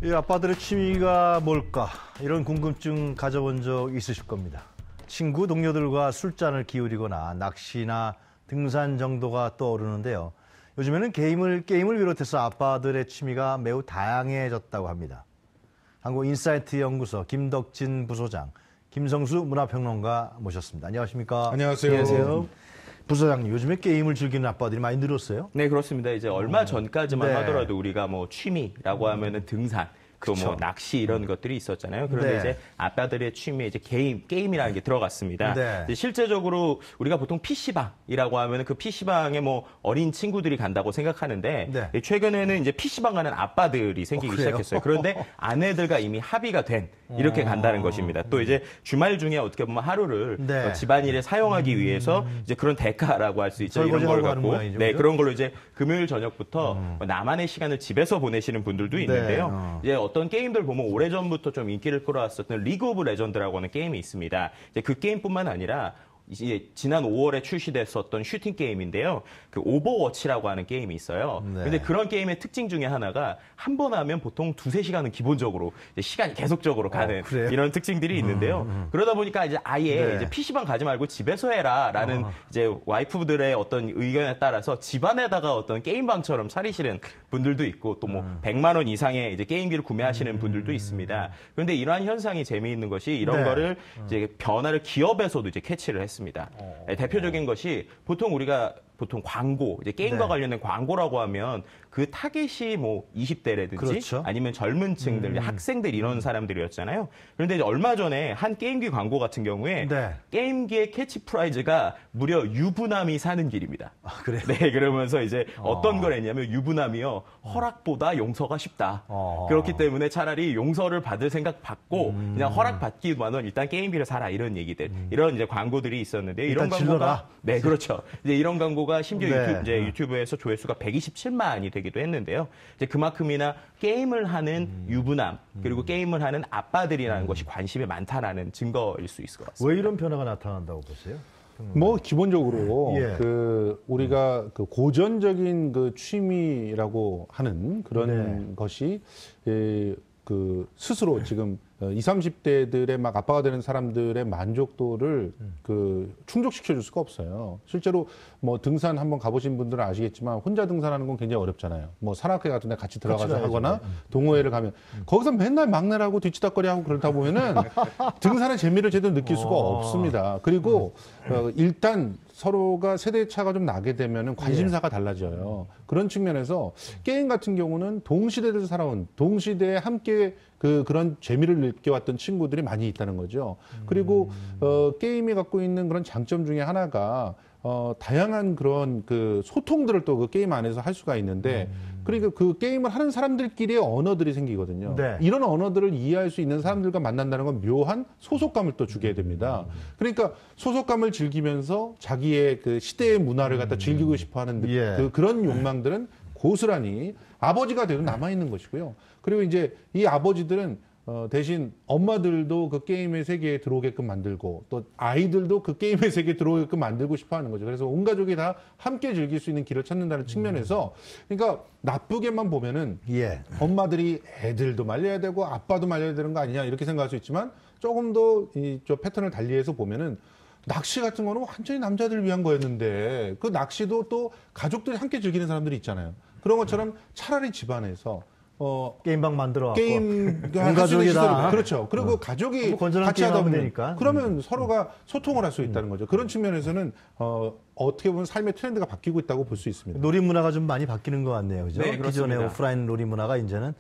이 아빠들의 취미가 뭘까? 이런 궁금증 가져본 적 있으실 겁니다. 친구, 동료들과 술잔을 기울이거나 낚시나 등산 정도가 떠오르는데요. 요즘에는 게임을 비롯해서 아빠들의 취미가 매우 다양해졌다고 합니다. 한국인사이트 연구소 김덕진 부소장, 김성수 문화평론가 모셨습니다. 안녕하십니까? 안녕하세요. 안녕하세요. 부소장님, 요즘에 게임을 즐기는 아빠들이 많이 늘었어요? 네, 그렇습니다. 이제 얼마 전까지만 네. 하더라도 우리가 뭐 취미라고 하면은 등산, 또 뭐 낚시 이런 것들이 있었잖아요. 그런데 네. 이제 아빠들의 취미에 이제 게임이라는 게 들어갔습니다. 네. 이제 실제적으로 우리가 보통 PC방이라고 하면은 그 PC방에 뭐 어린 친구들이 간다고 생각하는데 네. 최근에는 이제 PC방 가는 아빠들이 생기기 그래요? 시작했어요. 그런데 아내들과 이미 합의가 된 이렇게 간다는 것입니다. 또 이제 주말 중에 어떻게 보면 하루를 네. 집안일에 사용하기 위해서 이제 그런 대가라고 할 수 있죠. 이런 걸 설거지하고 하는 갖고 모양이죠, 네, 그죠? 그런 걸로 이제 금요일 저녁부터 나만의 시간을 집에서 보내시는 분들도 있는데요. 이제 어떤 게임들 보면 오래전부터 좀 인기를 끌어왔었던 리그 오브 레전드라고 하는 게임이 있습니다. 이제 그 게임뿐만 아니라 이제 지난 5월에 출시됐었던 슈팅 게임인데요. 그 오버워치라고 하는 게임이 있어요. 네. 근데 그런 게임의 특징 중에 하나가 한 번 하면 보통 2~3시간은 기본적으로 이제 시간이 계속적으로 가는 그래요? 이런 특징들이 있는데요. 그러다 보니까 이제 아예 네. 이제 PC방 가지 말고 집에서 해라라는 이제 와이프들의 어떤 의견에 따라서 집안에다가 어떤 게임방처럼 차리시는 분들도 있고 또 뭐 100만 원 이상의 이제 게임기를 구매하시는 분들도 있습니다. 그런데 이러한 현상이 재미있는 것이 이런 네. 거를 이제 변화를 기업에서도 이제 캐치를 했습니다. 대표적인 것이 보통 우리가 광고, 이제 게임과 네. 관련된 광고라고 하면 그 타겟이 뭐 20대라든지 그렇죠. 아니면 젊은 층들, 학생들 이런 사람들이었잖아요. 그런데 이제 얼마 전에 한 게임기 광고 같은 경우에 네. 게임기의 캐치프라이즈가 무려 유부남이 사는 길입니다. 아, 그래요? 네, 그러면서 이제 어떤 걸 했냐면 유부남이요. 허락보다 용서가 쉽다. 그렇기 때문에 차라리 용서를 받을 생각 받고 그냥 허락 받기만은 일단 게임기를 사라 이런 얘기들. 이런 이제 광고들이 있었는데 이런 일단 광고가 질러라. 네, 그렇죠. 이제 이런 광고가 심지어 네. 유튜브에서 조회수가 127만이 되기도 했는데요. 이제 그만큼이나 게임을 하는 유부남 그리고 게임을 하는 아빠들이라는 것이 관심이 많다라는 증거일 수 있을 것 같습니다. 왜 이런 변화가 나타난다고 보세요? 뭐 기본적으로 예. 그 우리가 그 고전적인 그 취미라고 하는 그런 네. 것이 그 스스로 지금 20, 30대들의 막 아빠가 되는 사람들의 만족도를 그 충족시켜 줄 수가 없어요. 실제로 뭐 등산 한번 가보신 분들은 아시겠지만 혼자 등산하는 건 굉장히 어렵잖아요. 뭐 산악회 같은 데 같이 들어가서 같이 하거나 동호회를 가면 거기서 맨날 막내라고 뒤치다꺼리 하고 그러다 보면은 등산의 재미를 제대로 느낄 수가 없습니다. 그리고 일단 서로가 세대 차가 좀 나게 되면은 관심사가 달라져요. 그런 측면에서 게임 같은 경우는 동시대에서 살아온 동시대에 함께 그런 재미를 느껴왔던 친구들이 많이 있다는 거죠. 그리고 게임이 갖고 있는 그런 장점 중에 하나가 다양한 그런 그 소통들을 또 그 게임 안에서 할 수가 있는데 그러니까 그 게임을 하는 사람들끼리의 언어들이 생기거든요. 네. 이런 언어들을 이해할 수 있는 사람들과 만난다는 건 묘한 소속감을 또 주게 됩니다. 그러니까 소속감을 즐기면서 자기의 그 시대의 문화를 갖다 즐기고 싶어하는 예. 그런 욕망들은 고스란히 아버지가 되도 남아 있는 것이고요. 그리고 이제 이 아버지들은 대신 엄마들도 그 게임의 세계에 들어오게끔 만들고 또 아이들도 그 게임의 세계에 들어오게끔 만들고 싶어 하는 거죠. 그래서 온 가족이 다 함께 즐길 수 있는 길을 찾는다는 측면에서 그러니까 나쁘게만 보면은 예. 엄마들이 애들도 말려야 되고 아빠도 말려야 되는 거 아니냐 이렇게 생각할 수 있지만 조금 더 저 패턴을 달리해서 보면은 낚시 같은 거는 완전히 남자들 위한 거였는데 그 낚시도 또 가족들이 함께 즐기는 사람들이 있잖아요. 그런 것처럼 차라리 집안에서 게임방 만들어 갖고 게임 온 가족이 다 그렇죠. 그리고 가족이 건전한 같이 하다 게임하면 보면 되니까. 그러면 서로가 소통을 할 수 있다는 거죠. 그런 측면에서는 어떻게 보면 삶의 트렌드가 바뀌고 있다고 볼 수 있습니다. 놀이 문화가 좀 많이 바뀌는 것 같네요. 그죠? 네, 그렇습니다. 기존의 오프라인 놀이 문화가 이제는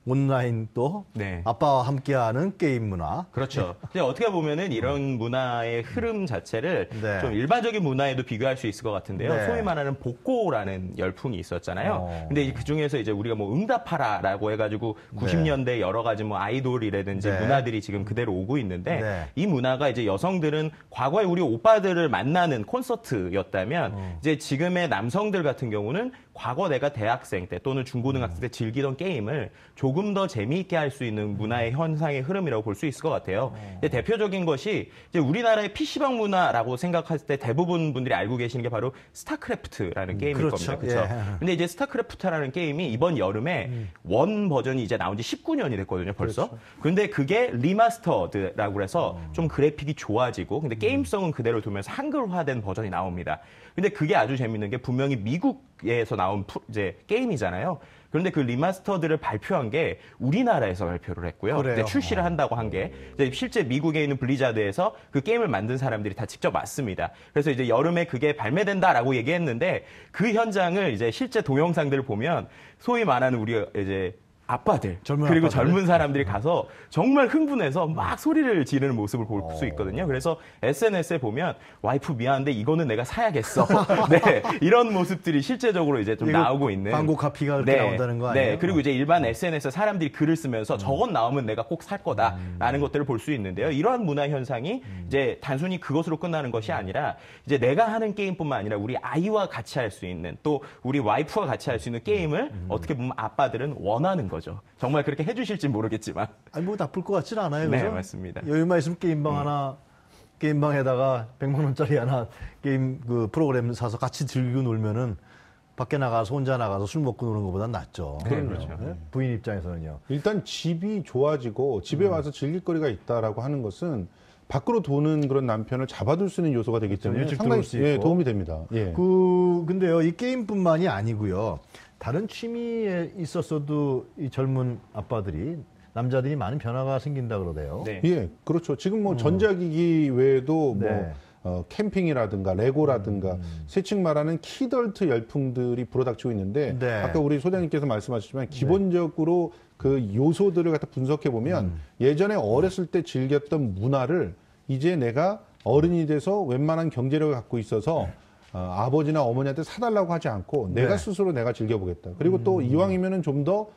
온라인 또 네. 아빠와 함께하는 게임 문화. 그렇죠. 그냥 어떻게 보면은 이런 문화의 흐름 자체를 네. 좀 일반적인 문화에도 비교할 수 있을 것 같은데요. 네. 소위 말하는 복고라는 열풍이 있었잖아요. 근데 그 중에서 이제 우리가 뭐 응답하라라고 해가지고 90년대 여러 가지 뭐 아이돌이라든지 네. 문화들이 지금 그대로 오고 있는데 네. 이 문화가 이제 여성들은 과거에 우리 오빠들을 만나는 콘서트였다면 이제 지금의 남성들 같은 경우는 과거 내가 대학생 때 또는 중고등학생 때 즐기던 게임을 조금 더 재미있게 할 수 있는 문화의 현상의 흐름이라고 볼 수 있을 것 같아요. 대표적인 것이 이제 우리나라의 PC방 문화라고 생각했을 때 대부분 분들이 알고 계시는 게 바로 스타크래프트라는 게임일 그렇죠. 겁니다. 그렇죠? 예. 근데 이제 스타크래프트라는 게임이 이번 여름에 원 버전이 이제 나온 지 19년이 됐거든요, 벌써. 그렇죠. 근데 그게 리마스터드라고 해서 좀 그래픽이 좋아지고 근데 게임성은 그대로 두면서 한글화된 버전이 나옵니다. 근데 그게 아주 재밌는 게 분명히 미국에서 나온 이제 게임이잖아요. 그런데 그 리마스터드를 발표한 게 우리나라에서 발표를 했고요. 그래요? 근데 출시를 한다고 한 게 실제 미국에 있는 블리자드에서 그 게임을 만든 사람들이 다 직접 왔습니다. 그래서 이제 여름에 그게 발매된다라고 얘기했는데 그 현장을 이제 실제 동영상들을 보면 소위 말하는 우리 이제 아빠들 그리고 아빠들. 젊은 사람들이 가서 정말 흥분해서 막 소리를 지르는 모습을 볼 수 있거든요. 그래서 SNS에 보면 와이프 미안한데 이거는 내가 사야겠어. 네, 이런 모습들이 실제적으로 이제 좀 나오고 있는 광고 카피가 그렇게 나온다는 거 아니에요? 네, 그리고 이제 일반 SNS에 사람들이 글을 쓰면서 저건 나오면 내가 꼭 살 거다라는 것들을 볼 수 있는데요. 이러한 문화 현상이 이제 단순히 그것으로 끝나는 것이 아니라 이제 내가 하는 게임뿐만 아니라 우리 아이와 같이 할 수 있는 또 우리 와이프와 같이 할 수 있는 게임을 어떻게 보면 아빠들은 원하는 거죠. 정말 그렇게 해주실지 모르겠지만. 아니 뭐 나쁠 것 같지는 않아요. 네, 그죠? 맞습니다. 여유만 있으면 게임방 하나, 게임방에다가 100만 원짜리 하나 게임 그 프로그램 사서 같이 즐기고 놀면은 밖에 나가서 혼자 나가서 술 먹고 노는 것보단 낫죠. 그렇죠. 네? 부인 입장에서는요. 일단 집이 좋아지고 집에 와서 즐길 거리가 있다라고 하는 것은 밖으로 도는 그런 남편을 잡아둘 수 있는 요소가 되기 때문에 일찍 상당히 들어올 수 있고. 도움이 됩니다. 예. 근데요, 이 게임뿐만이 아니고요. 다른 취미에 있었어도 이 젊은 아빠들이 남자들이 많은 변화가 생긴다 그러대요. 네. 예, 그렇죠. 지금 뭐 전자기기 외에도 네. 캠핑이라든가 레고라든가 세칭 말하는 키덜트 열풍들이 불어닥치고 있는데 네. 아까 우리 소장님께서 말씀하셨지만 기본적으로 그 요소들을 갖다 분석해 보면 예전에 어렸을 때 즐겼던 문화를 이제 내가 어른이 돼서 웬만한 경제력을 갖고 있어서 아버지나 어머니한테 사달라고 하지 않고 네. 내가 스스로 내가 즐겨보겠다. 그리고 또 이왕이면은 좀 더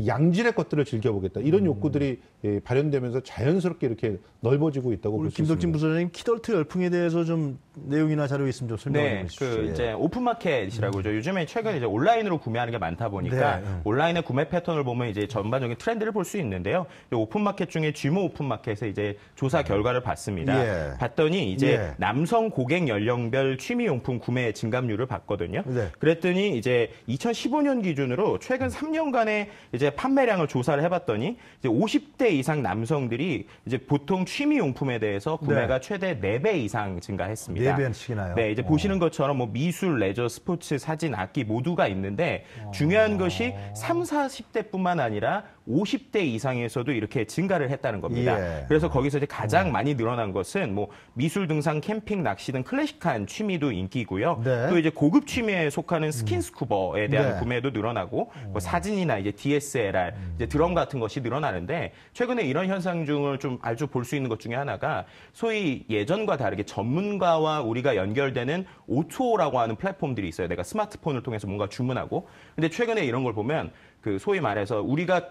양질의 것들을 즐겨보겠다. 이런 욕구들이 발현되면서 자연스럽게 이렇게 넓어지고 있다고 우리 볼 수 김덕진 있습니다. 부소장님 키덜트 열풍에 대해서 좀 내용이나 자료 있으면 좀 설명해 네, 주시죠. 그 이제 오픈마켓이라고 죠 요즘에 최근 이제 온라인으로 구매하는 게 많다 보니까 네. 온라인의 구매 패턴을 보면 이제 전반적인 트렌드를 볼 수 있는데요. 오픈마켓 중에 G모 오픈마켓에 이제 조사 결과를 봤습니다. 예. 봤더니 이제 예. 남성 고객 연령별 취미용품 구매 증감률을 봤거든요. 네. 그랬더니 이제 2015년 기준으로 최근 3년간의 이제 판매량을 조사를 해봤더니 이제 50대 이상 남성들이 이제 보통 취미용품에 대해서 구매가 최대 4배 이상 증가했습니다. 4배씩이나요? 네, 이제 보시는 것처럼 뭐 미술, 레저, 스포츠, 사진, 악기 모두가 있는데 중요한 것이 3, 40대뿐만 아니라 50대 이상에서도 이렇게 증가를 했다는 겁니다. 예. 그래서 거기서 이제 가장 많이 늘어난 것은 뭐 미술, 등산, 캠핑, 낚시 등 클래식한 취미도 인기고요. 네. 또 이제 고급 취미에 속하는 스킨스쿠버에 대한 네. 구매도 늘어나고 뭐 사진이나 이제 DSLR, 이제 드럼 같은 것이 늘어나는데 최근에 이런 현상 중을 좀 아주 볼 수 있는 것 중에 하나가 소위 예전과 다르게 전문가와 우리가 연결되는 O2O라고 하는 플랫폼들이 있어요. 내가 스마트폰을 통해서 뭔가 주문하고. 근데 최근에 이런 걸 보면 그 소위 말해서 우리가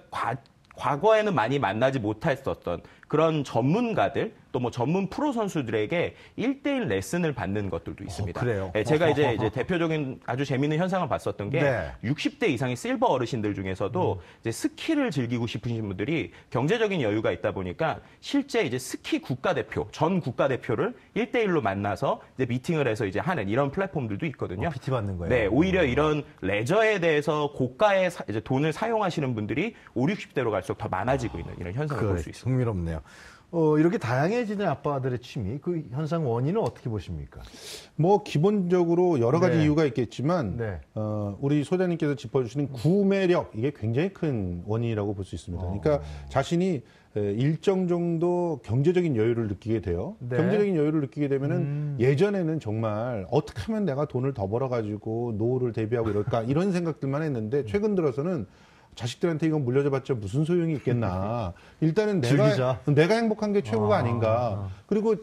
과거에는 많이 만나지 못했었던 그런 전문가들 또 뭐 전문 프로 선수들에게 1대1 레슨을 받는 것들도 있습니다. 그래요? 네, 제가 이제 대표적인 아주 재미있는 현상을 봤었던 게 네. 60대 이상의 실버 어르신들 중에서도 이제 스키를 즐기고 싶으신 분들이 경제적인 여유가 있다 보니까 실제 이제 스키 국가대표, 전 국가대표를 1대1로 만나서 이제 미팅을 해서 이제 하는 이런 플랫폼들도 있거든요. PT 받는 거예요? 네, 오히려 이런 레저에 대해서 고가의 이제 돈을 사용하시는 분들이 5, 60대로 갈수록 더 많아지고 있는 이런 현상을 볼 수 있습니다. 흥미롭네요. 이렇게 다양해지는 아빠들의 취미, 그 현상 원인은 어떻게 보십니까? 뭐 기본적으로 여러 가지 네. 이유가 있겠지만 네. 우리 소장님께서 짚어주시는 구매력 이게 굉장히 큰 원인이라고 볼 수 있습니다. 그러니까 자신이 일정 정도 경제적인 여유를 느끼게 돼요. 네. 경제적인 여유를 느끼게 되면은 예전에는 정말 어떻게 하면 내가 돈을 더 벌어가지고 노후를 대비하고 이럴까 이런 생각들만 했는데 최근 들어서는 자식들한테 이건 물려줘봤자 무슨 소용이 있겠나. 일단은 즐기자. 내가 행복한 게 최고가 아닌가. 그리고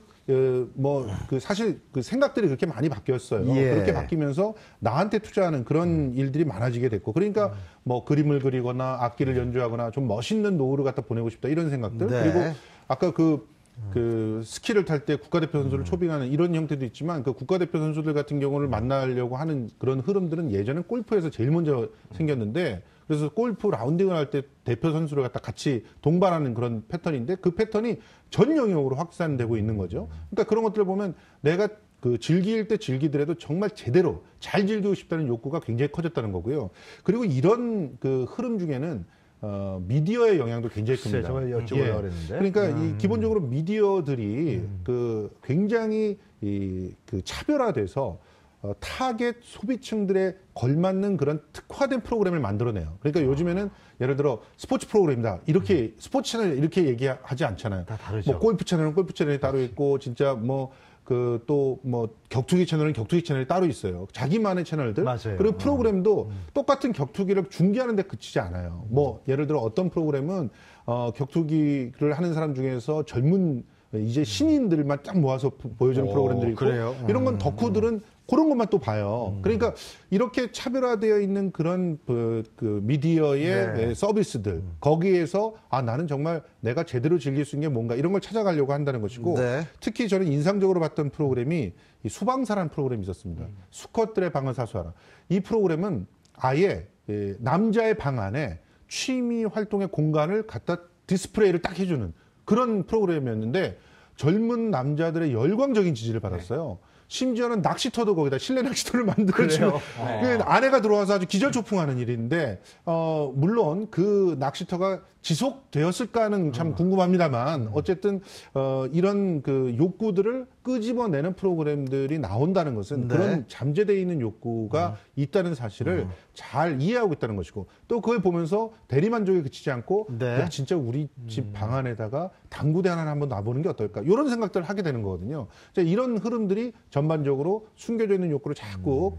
사실 그 생각들이 그렇게 많이 바뀌었어요. 예. 그렇게 바뀌면서 나한테 투자하는 그런 일들이 많아지게 됐고, 그러니까 뭐 그림을 그리거나 악기를 연주하거나 좀 멋있는 노후를 갖다 보내고 싶다 이런 생각들. 네. 그리고 아까 그 그 스키를 탈 때 국가대표 선수를 초빙하는 이런 형태도 있지만 그 국가대표 선수들 같은 경우를 만나려고 하는 그런 흐름들은 예전엔 골프에서 제일 먼저 생겼는데 그래서 골프 라운딩을 할 때 대표 선수를 갖다 같이 동반하는 그런 패턴인데 그 패턴이 전 영역으로 확산되고 있는 거죠. 그러니까 그런 것들을 보면 내가 그 즐길 때 즐기더라도 정말 제대로 잘 즐기고 싶다는 욕구가 굉장히 커졌다는 거고요. 그리고 이런 그 흐름 중에는 미디어의 영향도 굉장히 큽니다. 저걸 여쭤보려고 그랬는데. 그러니까 이 기본적으로 미디어들이 그 굉장히 그 차별화돼서 타겟 소비층들에 걸맞는 그런 특화된 프로그램을 만들어내요. 그러니까 요즘에는 예를 들어 스포츠 프로그램이다. 이렇게 스포츠 채널 이렇게 얘기하지 않잖아요. 다 다르죠. 뭐 골프 채널은 골프 채널이 따로 있고 진짜 뭐 그 또 뭐 격투기 채널은 격투기 채널이 따로 있어요. 자기만의 채널들. 맞아요. 그리고 프로그램도 똑같은 격투기를 중계하는 데 그치지 않아요. 뭐 예를 들어 어떤 프로그램은 격투기를 하는 사람 중에서 젊은 이제 신인들만 딱 모아서 보여주는 프로그램들이 있고 그래요? 이런 건 덕후들은 그런 것만 또 봐요. 그러니까 이렇게 차별화되어 있는 그런 그 미디어의 서비스들 거기에서 나는 정말 내가 제대로 즐길 수 있는 게 뭔가 이런 걸 찾아가려고 한다는 것이고 네. 특히 저는 인상적으로 봤던 프로그램이 이 수방사라는 프로그램이 있었습니다. 수컷들의 방을 사수하라. 이 프로그램은 아예 남자의 방 안에 취미 활동의 공간을 갖다 디스플레이를 딱 해주는 그런 프로그램이었는데 젊은 남자들의 열광적인 지지를 받았어요. 심지어는 낚시터도 거기다 실내 낚시터를 만들어주면 아내가 들어와서 아주 기절초풍하는 일인데 물론 그 낚시터가 지속되었을까는 참 궁금합니다만 어쨌든 이런 그 욕구들을 끄집어내는 프로그램들이 나온다는 것은 그런 잠재되어 있는 욕구가 있다는 사실을 잘 이해하고 있다는 것이고 또 그걸 보면서 대리만족에 그치지 않고 야 진짜 우리 집 방 안에다가 당구대 하나 한번 놔보는 게 어떨까 이런 생각들을 하게 되는 거거든요. 이런 흐름들이 전반적으로 숨겨져 있는 욕구를 자꾸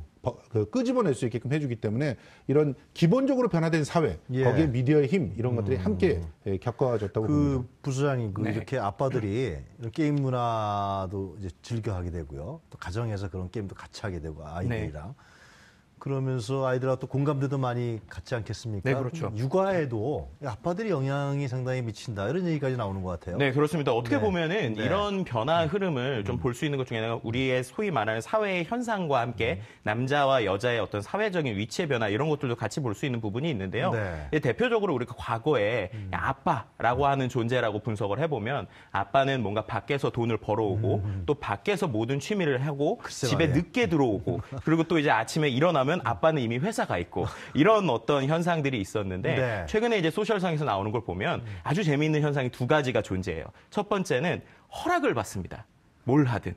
끄집어낼 수 있게끔 해주기 때문에 이런 기본적으로 변화된 사회 거기에 미디어의 힘 이런 것들이 함께 겪어졌다고 봅니다. 부소장이 이렇게 아빠들이 이런 게임 문화도 이제 즐겨하게 되고요. 또 가정에서 그런 게임도 같이 하게 되고 아이들이랑 그러면서 아이들하고 또 공감대도 많이 갖지 않겠습니까? 네, 그렇죠. 육아에도 아빠들이 영향이 상당히 미친다 이런 얘기까지 나오는 것 같아요. 네, 그렇습니다. 어떻게 보면은 이런 변화 흐름을 좀 볼 수 있는 것 중에 하나가 우리의 소위 말하는 사회의 현상과 함께 남자와 여자의 어떤 사회적인 위치의 변화 이런 것들도 같이 볼 수 있는 부분이 있는데요. 대표적으로 우리가 과거에 아빠라고 하는 존재라고 분석을 해보면 아빠는 뭔가 밖에서 돈을 벌어오고 또 밖에서 모든 취미를 하고 집에 늦게 들어오고 그리고 또 이제 아침에 일어나면 아빠는 이미 회사가 있고 이런 어떤 현상들이 있었는데 최근에 이제 소셜상에서 나오는 걸 보면 아주 재미있는 현상이 두 가지가 존재해요. 첫 번째는 허락을 받습니다. 뭘 하든.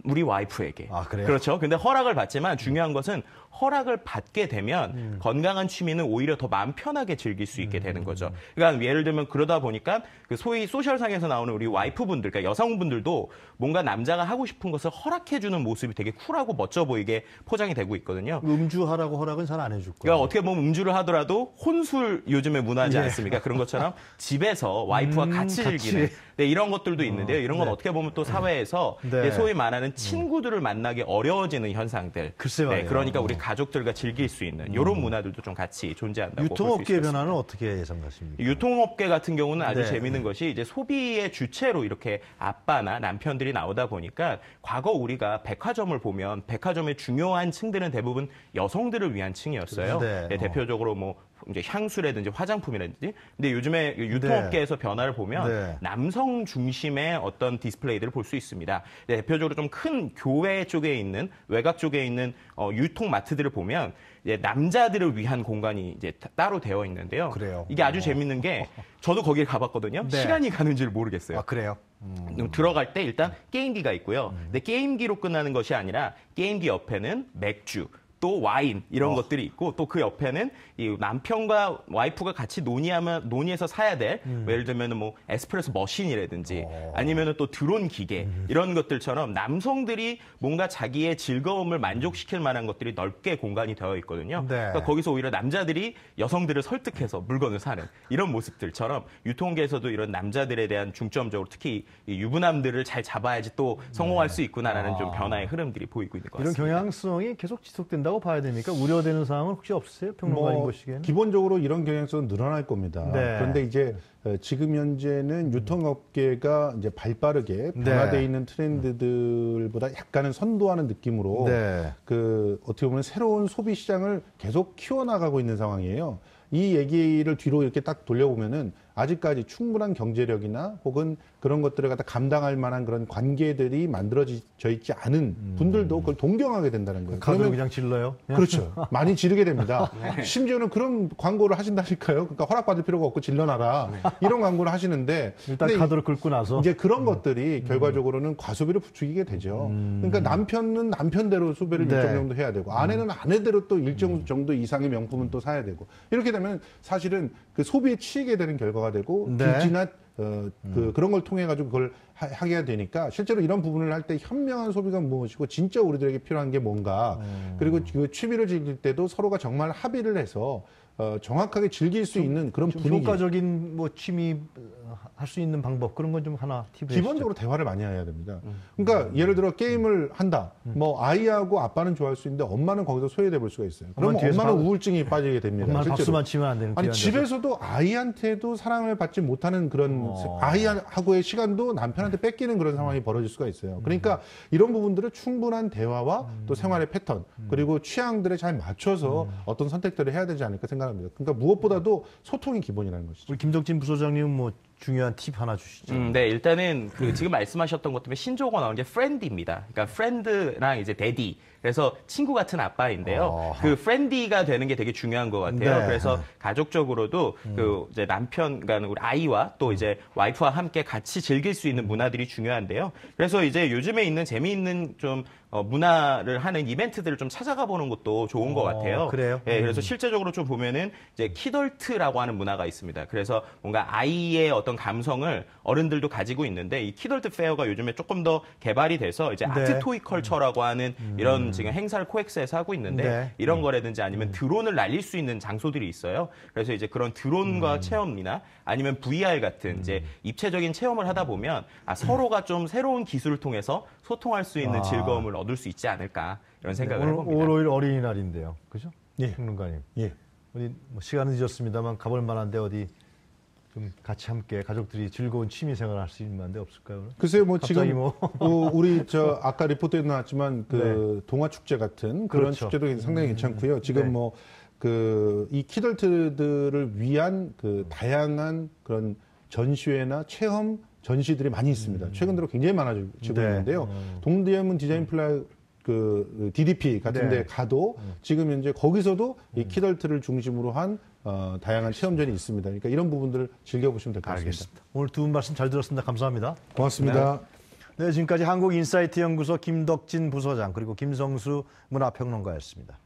우리 와이프에게. 그래요? 그렇죠. 근데 허락을 받지만 중요한 것은 허락을 받게 되면 건강한 취미는 오히려 더 마음 편하게 즐길 수 있게 되는 거죠. 그러니까 예를 들면 그러다 보니까 그 소위 소셜상에서 나오는 우리 와이프분들, 그러니까 여성분들도 뭔가 남자가 하고 싶은 것을 허락해주는 모습이 되게 쿨하고 멋져 보이게 포장이 되고 있거든요. 음주하라고 허락은 잘 안 해줄 거예요. 그러니까 어떻게 보면 음주를 하더라도 혼술 요즘에 문화지 않습니까? 그런 것처럼 집에서 와이프와 같이 즐기는 이런 것들도 있는데요. 이런 건 어떻게 보면 또 사회에서 소위 말하는 친구들을 만나기 어려워지는 현상들. 글쎄 말이에요. 그러니까 우리 가족들과 즐길 수 있는 이런 문화들도 좀 같이 존재한다고 볼 수 있습니다. 유통업계의 변화는 어떻게 예상하십니까? 유통업계 같은 경우는 아주 재미있는 것이 이제 소비의 주체로 이렇게 아빠나 남편들이 나오다 보니까 과거 우리가 백화점을 보면 백화점의 중요한 층들은 대부분 여성들을 위한 층이었어요. 대표적으로 뭐 이제 향수라든지 화장품이라든지. 근데 요즘에 유통업계에서 변화를 보면 남성 중심의 어떤 디스플레이들을 볼 수 있습니다. 대표적으로 좀 큰 교외 쪽에 있는 외곽 쪽에 있는 유통마트들을 보면 이제 남자들을 위한 공간이 이제 따로 되어 있는데요. 그래요. 이게 아주 재밌는 게 저도 거기에 가봤거든요. 시간이 가는 줄 모르겠어요. 그래요? 들어갈 때 일단 게임기가 있고요. 근데 게임기로 끝나는 것이 아니라 게임기 옆에는 맥주, 또 와인 이런 것들이 있고 또 그 옆에는 이 남편과 와이프가 같이 논의해서 사야 될 예를 들면 뭐 에스프레소 머신이라든지 아니면은 또 드론 기계 이런 것들처럼 남성들이 뭔가 자기의 즐거움을 만족시킬 만한 것들이 넓게 공간이 되어 있거든요. 그러니까 거기서 오히려 남자들이 여성들을 설득해서 물건을 사는 이런 모습들처럼 유통계에서도 이런 남자들에 대한 중점적으로 특히 이 유부남들을 잘 잡아야지 또 성공할 수 있구나라는 좀 변화의 흐름들이 보이고 있는 것 같습니다. 이런 경향성이 계속 지속된다. 된다고 봐야 됩니까? 우려되는 사항은 혹시 없으세요? 평론가님 보시기에는? 기본적으로 이런 경향성은 늘어날 겁니다. 네. 그런데 이제 지금 현재는 유통업계가 이제 발빠르게 변화되어 있는 트렌드들보다 약간은 선도하는 느낌으로 네. 그 어떻게 보면 새로운 소비 시장을 계속 키워나가고 있는 상황이에요. 이 얘기를 뒤로 이렇게 딱 돌려보면은 아직까지 충분한 경제력이나 혹은 그런 것들을 갖다 감당할 만한 그런 관계들이 만들어져 있지 않은 분들도 그걸 동경하게 된다는 거예요. 카드를 그냥 질러요? 그렇죠. 많이 지르게 됩니다. 심지어는 그런 광고를 하신다니까요. 그러니까 허락받을 필요가 없고 질러놔라. 이런 광고를 하시는데 일단 근데 카드를 긁고 나서 이제 그런 것들이 결과적으로는 과소비를 부추기게 되죠. 그러니까 남편은 남편대로 소비를 네. 일정 정도 해야 되고 아내는 아내대로 또 일정 정도 이상의 명품은 또 사야 되고 이렇게 되면 사실은 그 소비에 치이게 되는 결과가 되고 네. 빚이나 그런 걸 통해 가지고 그걸 하게 되니까 실제로 이런 부분을 할 때 현명한 소비가 무엇이고 진짜 우리들에게 필요한 게 뭔가 그리고 그 취미를 즐길 때도 서로가 정말 합의를 해서 정확하게 즐길 수 있는 그런 좀 분위기. 효과적인 뭐 취미 할 수 있는 방법 그런 건 좀 하나 팁을 기본적으로 대화를 많이 해야 됩니다. 그러니까 예를 들어 게임을 한다. 뭐 아이하고 아빠는 좋아할 수 있는데 엄마는 거기서 소외돼 볼 수가 있어요. 그러면 뒤에서 엄마는 우울증이 빠지게 됩니다. 엄마는 실제로. 박수만 치면 안 되는 아니 귀한 집에서도 아이한테도 사랑을 받지 못하는 그런 아이하고의 시간도 남편한테 뺏기는 그런 상황이 벌어질 수가 있어요. 그러니까 이런 부분들을 충분한 대화와 또 생활의 패턴 그리고 취향들에 잘 맞춰서 어떤 선택들을 해야 되지 않을까 생각합니다. 그러니까 무엇보다도 소통이 기본이라는 것이죠. 우리 김덕진 부소장님은 뭐 중요한 팁 하나 주시죠. 네, 일단은 그 지금 말씀하셨던 것 때문에 신조어가 나온 게 프렌디입니다. 그러니까 프렌드랑 이제 데디. 그래서 친구 같은 아빠인데요. 그 프렌디가 되는 게 되게 중요한 것 같아요. 네. 그래서 가족적으로도 그 이제 남편, 그러니까 우리 아이와 또 이제 와이프와 함께 같이 즐길 수 있는 문화들이 중요한데요. 그래서 이제 요즘에 있는 재미있는 좀 문화를 하는 이벤트들을 좀 찾아가 보는 것도 좋은 것 같아요. 그래요? 예, 그래서 실제적으로 좀 보면은 이제 키덜트라고 하는 문화가 있습니다. 그래서 뭔가 아이의 어떤 감성을 어른들도 가지고 있는데 이 키덜트 페어가 요즘에 조금 더 개발이 돼서 이제 아트 토이 컬처라고 하는 이런 지금 행사를 코엑스에서 하고 있는데 네. 이런 거라든지 아니면 드론을 날릴 수 있는 장소들이 있어요. 그래서 이제 그런 드론과 체험이나 아니면 VR 같은 이제 입체적인 체험을 하다 보면 서로가 좀 새로운 기술을 통해서 소통할 수 있는 즐거움을 얻을 수 있지 않을까 이런 생각을 오늘 해봅니다. 5월 5일 어린이날인데요. 그죠? 예. 평론가님. 예. 어디 뭐 시간은 늦었습니다만 가볼 만한데 어디 좀 같이 함께 가족들이 즐거운 취미 생활 할 수 있는 만데 없을까요? 오늘? 글쎄요, 뭐 갑자기 지금 우리 저 아까 리포트에 나왔지만 그 동화 축제 같은 그런 그렇죠. 축제도 상당히 괜찮고요. 지금 네. 뭐 그 이 키덜트들을 위한 그 다양한 그런 전시회나 체험 전시들이 많이 있습니다. 최근 들어 굉장히 많아지고 네. 있는데요. 동대문 디자인 플라이 그 DDP 같은 데 네. 가도 지금 현재 거기서도 이 키덜트를 중심으로 한 다양한 체험전이 있습니다. 그러니까 이런 부분들을 즐겨보시면 될 것 같습니다. 알겠습니다. 오늘 두 분 말씀 잘 들었습니다. 감사합니다. 고맙습니다. 네, 지금까지 한국인사이트 연구소 김덕진 부소장 그리고 김성수 문화평론가였습니다.